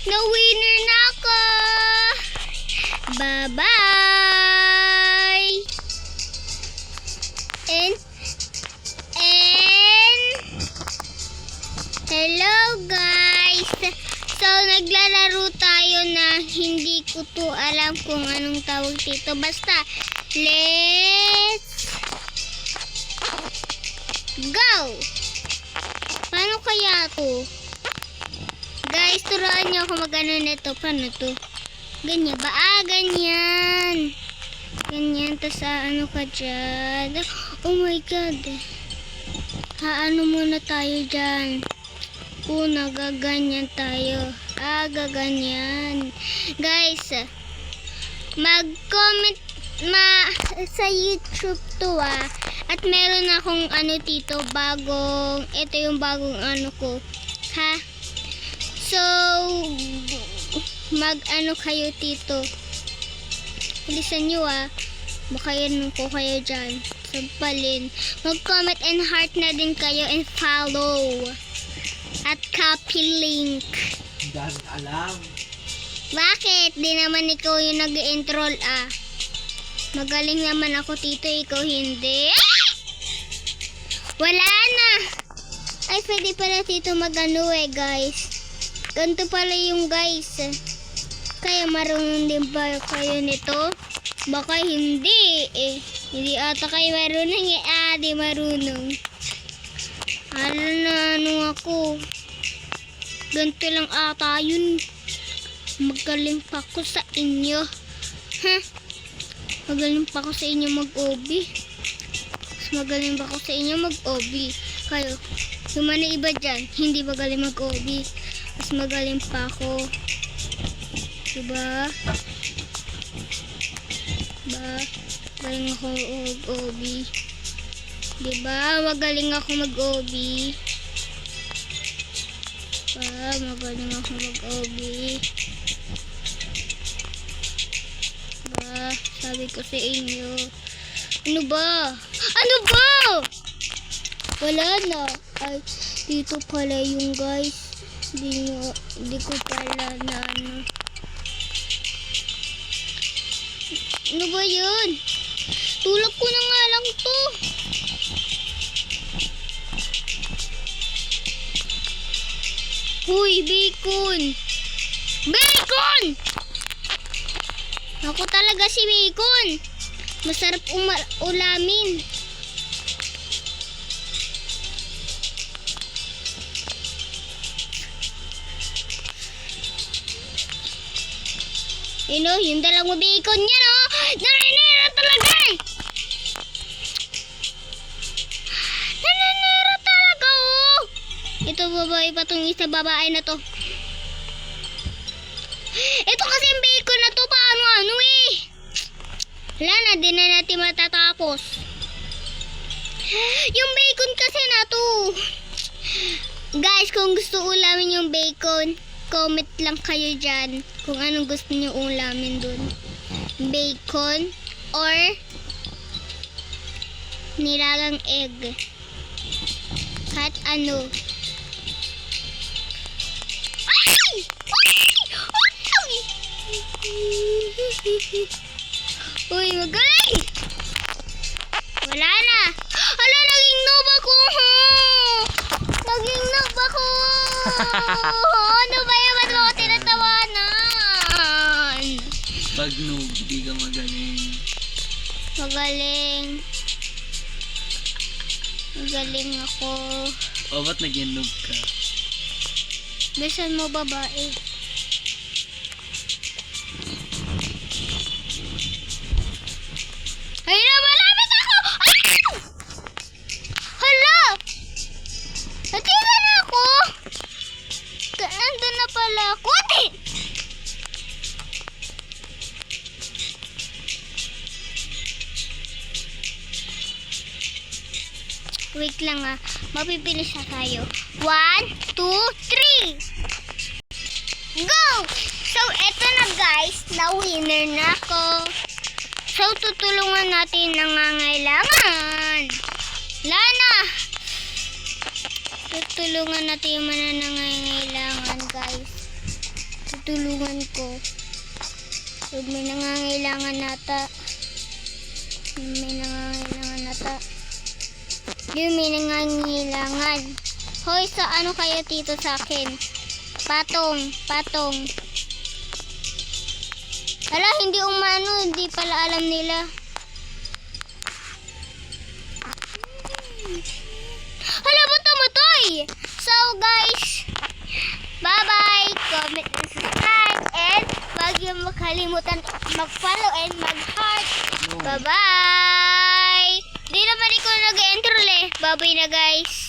Na-winner na ako! Bye-bye! And hello guys! So, naglalaro tayo na hindi ko to alam kung anong tawag dito. Basta, let's go! Paano kaya to? Guys, turuan niyo ako mag-ano nito. Paano to? Ganyan ba? Ganyan. Ganyan. Tapos, ano ka dyan? Oh my God. Ano muna tayo dyan? Una, gaganyan tayo. Gaganyan. Guys, mag-comment sa YouTube to At meron akong ano dito, ito yung bagong ano ko. Ha? So, mag-ano kayo dito. Bilisan nyo Baka yan ko kayo dyan. Sampalin. Mag-comment and heart na din kayo and follow. At copy link. Dahil alam. Bakit? Di naman ikaw yung nag-enroll Magaling naman ako dito, ikaw hindi. Wala na. Ay, pwede pala dito mag-ano guys. Ganito pala yung guys. Kaya marunong din ba kayo nito? Baka hindi Hindi ata kayo marunong di marunong. Ano ako. Ganito lang ata yun. Magaling pa ako sa inyo. Magaling pa ako sa inyo mag-OB. Magaling pa ako sa inyo mag-OB. Kayo, yung mga iba dyan, hindi magaling mag-OB. Mas magaling pa ako. Diba? Magaling ako mag-OB. Diba? Magaling ako mag-OB. Magaling ako mag-OB. Sabi ko sa inyo. Ano ba? Wala na. Ay, dito pala yung guys. Hindi ko pala na ano. Ano ba yun? Tulog ko na nga lang to. Uy, bacon! Bacon! Ako talaga si bacon. Masarap ulamin. Yung dalawang bacon niya, naninira talaga Naninira talaga, Ito babae pa tong isa babae na to. Ito kasi yung bacon na to, paano Wala na, di na natin matatapos. Yung bacon kasi na to. Guys, kung gusto ulamin yung bacon, comment lang kayo dyan kung anong gusto nyo ulamin dun. Bacon or nilagang egg. Kahit ano. Uy, magaling! Wala na! Hala, naging noob ako! Naging noob ako! Ano ba yung ba't mo ako tinatawanan? Pag noob, di ka magaling. Magaling. Magaling ako. O, ba't naging noob ka? Bisan mo babae. Ay, malapit ako! Hala! Natira na ako! Nandun na pala ako. Wait lang mapipilis na tayo. 1, 2, 3! Go! So, eto na guys. Na-winner na ako. So, tutulungan natin nangangailangan. Lana! Tutulungan natin yung mga nangangailangan, guys. tutulungan ko. Pag may nangangailangan nata. May nangangailangan nata. Yung may nangangailangan. Hoy, sa ano kayo dito sa akin? Patong. Hala, hindi umano. Hindi pala alam nila. Hala, ba't namatay? So, guys, bye-bye. Comment and subscribe. And wag yung makalimutan mag-follow and mag-heart. Bye-bye. Di naman ikaw nag-intro eh. Bye-bye na, guys.